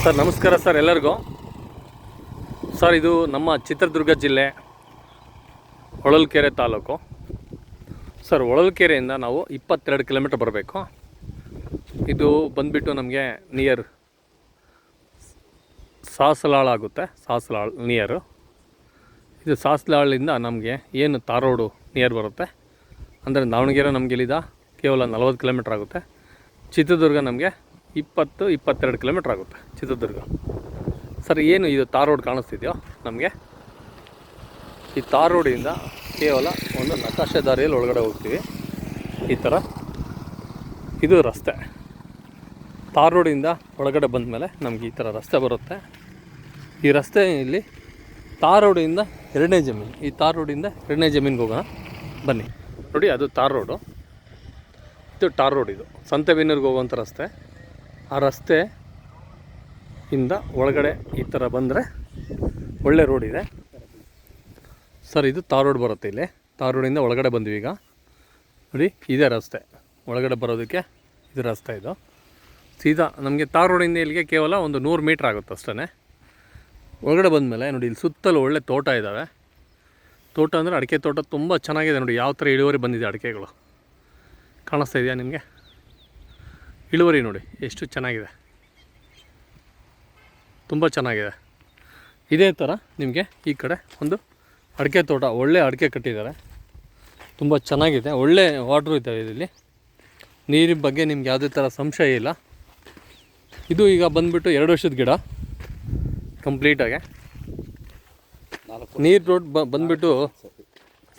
Sir ನಮಸ್ಕಾರ sir ಎಲ್ಲರಿಗೂ. Sir ಇದು ನಮ್ಮ ಚಿತ್ರದುರ್ಗ ಜಿಲ್ಲೆ ಹೊಳಲ್ಕೆರೆ ತಾಲೂಕು. ಸರ್ ಹೊಳಲ್ಕೆರೆಯಿಂದ ನಾವು 22 ಕಿಲೋಮೀಟ್ರ್ ಬರಬೇಕು. ಇದು ಬಂದುಬಿಟ್ಟು ನಮಗೆ ನಿಯರ್ ಸಾಸಲಾಳ್ ಆಗುತ್ತೆ. ಸಾಸಲಾಳ್ ನಿಯರು. ಇದು ಸಾಸಲಾಳಿಂದ ನಮಗೆ ಏನು ತಾರ್ ರೋಡು ನಿಯರ್ ಬರುತ್ತೆ. ಅಂದರೆ ದಾವಣಗೆರೆ ನಮಗೆ ಇಲ್ಲಿಂದ ಕೇವಲ 40 ಕಿಲೋಮೀಟ್ರ್ ಆಗುತ್ತೆ. ಚಿತ್ರದುರ್ಗ ನಮಗೆ 22 ಕಿಲೋಮೀಟ್ರ್ ಆಗುತ್ತೆ ಚಿತ್ರದುರ್ಗ. ಸರ್ ಏನು ಇದು ತಾರ್ ರೋಡ್ ಕಾಣಿಸ್ತಿದೆಯೋ ನಮಗೆ, ಈ ತಾರ್ ರೋಡಿಂದ ಕೇವಲ ಒಂದು ನಕಾಶೆ ದಾರಿಯಲ್ಲಿ ಒಳಗಡೆ ಹೋಗ್ತೀವಿ. ಈ ಥರ ಇದು ರಸ್ತೆ. ತಾರ್ ರೋಡಿಂದ ಒಳಗಡೆ ಬಂದ ಮೇಲೆ ನಮಗೆ ಈ ಥರ ರಸ್ತೆ ಬರುತ್ತೆ. ಈ ರಸ್ತೆಯಲ್ಲಿ ತಾರ್ ರೋಡಿಂದ 2ನೇ ಜಮೀನು. ಈ ತಾರ್ ರೋಡಿಂದ 2ನೇ ಜಮೀನಿಗೆ ಹೋಗೋಣ ಬನ್ನಿ. ನೋಡಿ ಅದು ತಾರ್ ರೋಡು, ಇದು ಟಾರ್ ರೋಡ್. ಇದು ಸಂತೆಬೆನ್ನೂರಿಗೆ ಹೋಗುವಂಥ ರಸ್ತೆ. ಆ ರಸ್ತೆ ಇಂದ ಒಳಗಡೆ ಈ ಥರ ಬಂದರೆ ಒಳ್ಳೆ ರೋಡ್ ಇದೆ ಸರ್. ಇದು ತಾರ್ ರೋಡ್ ಬರುತ್ತೆ. ಇಲ್ಲಿ ತಾರ್ ರೋಡಿಂದ ಒಳಗಡೆ ಬಂದ್ವಿ. ಈಗ ನೋಡಿ ಇದೇ ರಸ್ತೆ, ಒಳಗಡೆ ಬರೋದಕ್ಕೆ ಇದು ರಸ್ತೆ. ಇದು ಸೀದಾ ನಮಗೆ ತಾರ್ ರೋಡಿಂದ ಇಲ್ಲಿಗೆ ಕೇವಲ ಒಂದು 100 ಮೀಟ್ರ್ ಆಗುತ್ತೆ ಅಷ್ಟೇ. ಒಳಗಡೆ ಬಂದಮೇಲೆ ನೋಡಿ ಇಲ್ಲಿ ಸುತ್ತಲೂ ಒಳ್ಳೆ ತೋಟ ಇದ್ದಾವೆ. ತೋಟ ಅಂದರೆ ಅಡಿಕೆ ತೋಟ ತುಂಬ ಚೆನ್ನಾಗಿದೆ. ನೋಡಿ ಯಾವ ಥರ ಇಳುವರಿ ಬಂದಿದೆ ಅಡಿಕೆಗಳು ಕಾಣಿಸ್ತಾ ಇದೆಯಾ ನಿಮಗೆ? ಇಳುವರಿ ನೋಡಿ ಎಷ್ಟು ಚೆನ್ನಾಗಿದೆ, ತುಂಬ ಚೆನ್ನಾಗಿದೆ. ಇದೇ ಥರ ನಿಮಗೆ ಈ ಕಡೆ ಒಂದು ಅಡಿಕೆ ತೋಟ, ಒಳ್ಳೆ ಅಡಿಕೆ ಕಟ್ಟಿದ್ದಾರೆ, ತುಂಬ ಚೆನ್ನಾಗಿದೆ. ಒಳ್ಳೆ ವಾಟ್ರು ಇದ್ದಾವೆ ಇಲ್ಲಿ. ನೀರಿನ ಬಗ್ಗೆ ನಿಮ್ಗೆ ಯಾವುದೇ ಥರ ಸಂಶಯ ಇಲ್ಲ. ಇದು ಈಗ ಬಂದುಬಿಟ್ಟು 2 ವರ್ಷದ ಗಿಡ ಕಂಪ್ಲೀಟಾಗಿ. ನೀರು ರೋಡ್ ಬಂದುಬಿಟ್ಟು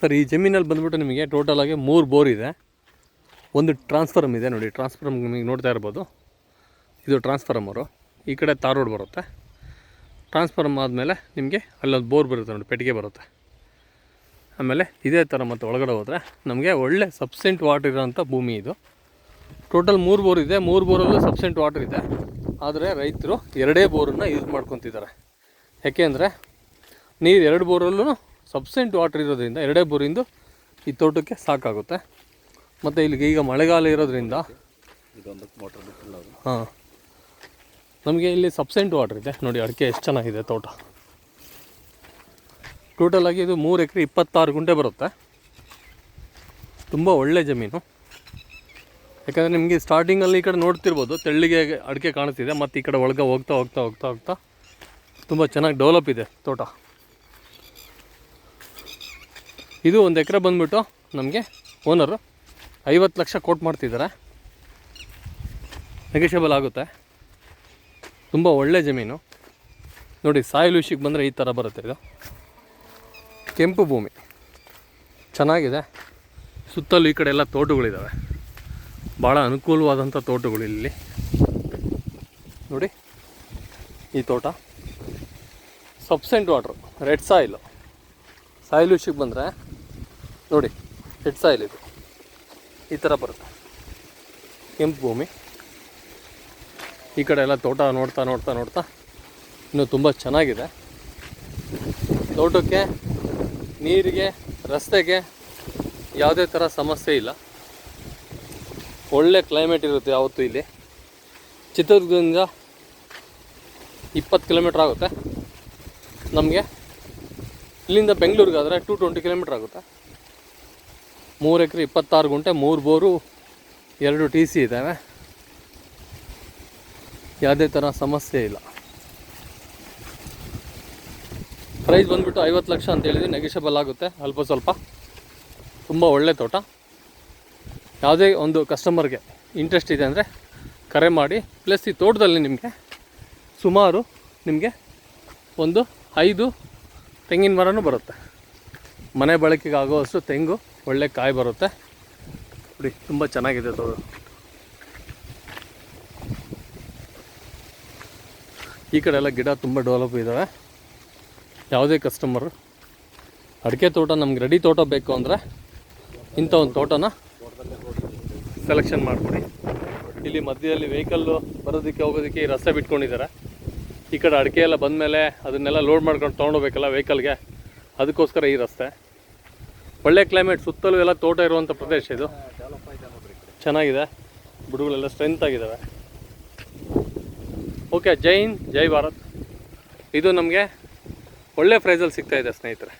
ಸರ್ ಈ ಜಮೀನಲ್ಲಿ ಬಂದುಬಿಟ್ಟು ನಿಮಗೆ ಟೋಟಲಾಗಿ 3 ಬೋರ್ ಇದೆ, ಒಂದು ಟ್ರಾನ್ಸ್ಫಾರ್ಮ್ ಇದೆ. ನೋಡಿ ಟ್ರಾನ್ಸ್ಫಾರ್ಮ್ ನಿಮಗೆ ನೋಡ್ತಾ ಇರ್ಬೋದು. ಇದು ಟ್ರಾನ್ಸ್ಫಾರ್ಮರು. ಈ ಕಡೆ ತಾರ್ ರೋಡ್ ಬರುತ್ತೆ. ಟ್ರಾನ್ಸ್ಫಾರ್ಮ್ ಆದಮೇಲೆ ನಿಮಗೆ ಅಲ್ಲೊಂದು ಬೋರ್ ಬರುತ್ತೆ ನೋಡಿ, ಪೆಟ್ಟಿಗೆ ಬರುತ್ತೆ. ಆಮೇಲೆ ಇದೇ ಥರ ಮತ್ತೆ ಒಳಗಡೆ ಹೋದರೆ ನಮಗೆ ಒಳ್ಳೆ ಸಬ್ಸೆಂಟ್ ವಾಟರ್ ಇರೋಂಥ ಭೂಮಿ ಇದು. ಟೋಟಲ್ 3 ಬೋರ್ ಇದೆ. 3 ಬೋರಲ್ಲೂ ಸಬ್ಸೆಂಟ್ ವಾಟರ್ ಇದೆ. ಆದರೆ ರೈತರು 2 ಬೋರನ್ನು ಯೂಸ್ ಮಾಡ್ಕೊತಿದ್ದಾರೆ. ಯಾಕೆ ಅಂದರೆ ನೀರು 2 ಬೋರಲ್ಲೂ ಸಬ್ಸೆಂಟ್ ವಾಟರ್ ಇರೋದ್ರಿಂದ 2 ಬೋರಿಂದು ಈ ತೋಟಕ್ಕೆ ಸಾಕಾಗುತ್ತೆ. ಮತ್ತು ಇಲ್ಲಿಗೆ ಈಗ ಮಳೆಗಾಲ ಇರೋದ್ರಿಂದ ಹಾಂ ನಮಗೆ ಇಲ್ಲಿ ಸಬ್ಸೆಂಟ್ ವಾಟರ್ ಇದೆ. ನೋಡಿ ಅಡಿಕೆ ಎಷ್ಟು ಚೆನ್ನಾಗಿದೆ ತೋಟ. ಟೋಟಲಾಗಿ ಇದು 3 ಎಕರೆ 26 ಗುಂಟೆ ಬರುತ್ತೆ. ತುಂಬ ಒಳ್ಳೆ ಜಮೀನು. ಯಾಕಂದರೆ ನಿಮಗೆ ಸ್ಟಾರ್ಟಿಂಗಲ್ಲಿ ಈ ಕಡೆ ನೋಡ್ತಿರ್ಬೋದು ತೆಳ್ಳಿಗೆ ಅಡಿಕೆ ಕಾಣಿಸ್ತಿದೆ. ಮತ್ತು ಈ ಕಡೆ ಒಳಗೆ ಹೋಗ್ತಾ ಹೋಗ್ತಾ ಹೋಗ್ತಾ ಹೋಗ್ತಾ ತುಂಬ ಚೆನ್ನಾಗಿ ಡೆವಲಪ್ ಇದೆ ತೋಟ. ಇದು 1 ಎಕರೆ ಬಂದುಬಿಟ್ಟು ನಮಗೆ ಓನರು 50 ಲಕ್ಷ ಕೋಟ್ ಮಾಡ್ತಿದ್ದಾರೆ. ನೆಗೋಷಿಯಬಲ್ ಆಗುತ್ತೆ. ತುಂಬ ಒಳ್ಳೆ ಜಮೀನು. ನೋಡಿ ಸಾಯಿಲ್ ವಿಷಯಕ್ಕೆ ಬಂದರೆ ಈ ಥರ ಬರುತ್ತೆ. ಇದು ಕೆಂಪು ಭೂಮಿ ಚೆನ್ನಾಗಿದೆ. ಸುತ್ತಲೂ ಈ ಕಡೆ ಎಲ್ಲ ತೋಟಗಳಿದ್ದಾವೆ, ಭಾಳ ಅನುಕೂಲವಾದಂಥ ತೋಟಗಳು ಇಲ್ಲಿ. ನೋಡಿ ಈ ತೋಟ ಸಬ್ಸೆಂಟ್ ವಾಟ್ರು, ರೆಡ್ ಸಾಯಿಲು. ಸಾಯಿಲ್ ವಿಷಯಕ್ಕೆ ಬಂದರೆ ನೋಡಿ ರೆಡ್ ಸಾಯಿಲ್ ಇದು ಈ ಥರ ಬರುತ್ತೆ, ಕೆಂಪು ಭೂಮಿ. ಈ ಕಡೆ ಎಲ್ಲ ತೋಟ ನೋಡ್ತಾ ನೋಡ್ತಾ ನೋಡ್ತಾ ಇನ್ನೂ ತುಂಬ ಚೆನ್ನಾಗಿದೆ. ತೋಟಕ್ಕೆ, ನೀರಿಗೆ, ರಸ್ತೆಗೆ ಯಾವುದೇ ಥರ ಸಮಸ್ಯೆ ಇಲ್ಲ. ಒಳ್ಳೆ ಕ್ಲೈಮೇಟ್ ಇರುತ್ತೆ ಯಾವತ್ತೂ ಇಲ್ಲಿ. ಚಿತ್ರದುರ್ಗದಿಂದ 20 ಕಿಲೋಮೀಟ್ರ್ ಆಗುತ್ತೆ ನಮಗೆ. ಇಲ್ಲಿಂದ ಬೆಂಗಳೂರಿಗಾದರೆ 220 ಕಿಲೋಮೀಟ್ರ್ ಆಗುತ್ತೆ. 3 ಎಕರೆ 26 ಗುಂಟೆ, 3 ಬೋರು, 2 TC ಇದ್ದಾವೆ. ಯಾವುದೇ ಥರ ಸಮಸ್ಯೆ ಇಲ್ಲ. ಪ್ರೈಸ್ ಬಂದುಬಿಟ್ಟು 50 ಲಕ್ಷ ಅಂತ ಹೇಳಿದ್ವಿ. ನೆಗೋಷಿಯಬಲ್ ಆಗುತ್ತೆ ಅಲ್ಪ ಸ್ವಲ್ಪ. ತುಂಬ ಒಳ್ಳೆ ತೋಟ. ಯಾವುದೇ ಒಂದು ಕಸ್ಟಮರ್ಗೆ ಇಂಟ್ರೆಸ್ಟ್ ಇದೆ ಅಂದರೆ ಕರೆ ಮಾಡಿ. ಪ್ಲಸ್ ಈ ತೋಟದಲ್ಲಿ ನಿಮಗೆ ಸುಮಾರು ನಿಮಗೆ ಒಂದು 5 ತೆಂಗಿನ ಮರನೂ ಬರುತ್ತೆ. ಮನೆ ಬಳಕೆಗೆ ಆಗುವಷ್ಟು ತೆಂಗು, ಒಳ್ಳೆ ಕಾಯಿ ಬರುತ್ತೆ. ನೋಡಿ ತುಂಬ ಚೆನ್ನಾಗಿದೆ ತೋಟ. ಈ ಕಡೆ ಎಲ್ಲ ಗಿಡ ತುಂಬ ಡೆವಲಪ್ ಇದ್ದಾವೆ. ಯಾವುದೇ ಕಸ್ಟಮರು ಅಡಿಕೆ ತೋಟ ನಮ್ಗೆ ರೆಡಿ ತೋಟ ಬೇಕು ಅಂದರೆ ಇಂಥ ಒಂದು ತೋಟನ ಸೆಲೆಕ್ಷನ್ ಮಾಡಿಕೊಡಿ. ಇಲ್ಲಿ ಮಧ್ಯದಲ್ಲಿ ವೆಹಿಕಲ್ಲು ಬರೋದಕ್ಕೆ ಹೋಗೋದಕ್ಕೆ ಈ ರಸ್ತೆ ಬಿಟ್ಕೊಂಡಿದ್ದಾರೆ. ಈ ಕಡೆ ಅಡಿಕೆ ಎಲ್ಲ ಬಂದಮೇಲೆ ಅದನ್ನೆಲ್ಲ ಲೋಡ್ ಮಾಡ್ಕೊಂಡು ತೊಗೊಂಡೋಗ್ಬೇಕಲ್ಲ ವೆಹಿಕಲ್ಗೆ, ಅದಕ್ಕೋಸ್ಕರ ಈ ರಸ್ತೆ. ಒಳ್ಳೆ ಕ್ಲೈಮೇಟ್, ಸುತ್ತಲೂ ಎಲ್ಲ ತೋಟ ಇರುವಂಥ ಪ್ರದೇಶ ಇದು. ಚೆನ್ನಾಗಿದೆ, ಬುಡಗಳೆಲ್ಲ ಸ್ಟ್ರೆಂತ್ ಆಗಿದ್ದಾವೆ. ಓಕೆ, ಜೈ ಹಿಂದ್, ಜೈ ಭಾರತ್. ಇದು ನಮಗೆ ಒಳ್ಳೆ ಪ್ರೈಸಲ್ಲಿ ಸಿಗ್ತಾಯಿದೆ ಸ್ನೇಹಿತರೆ.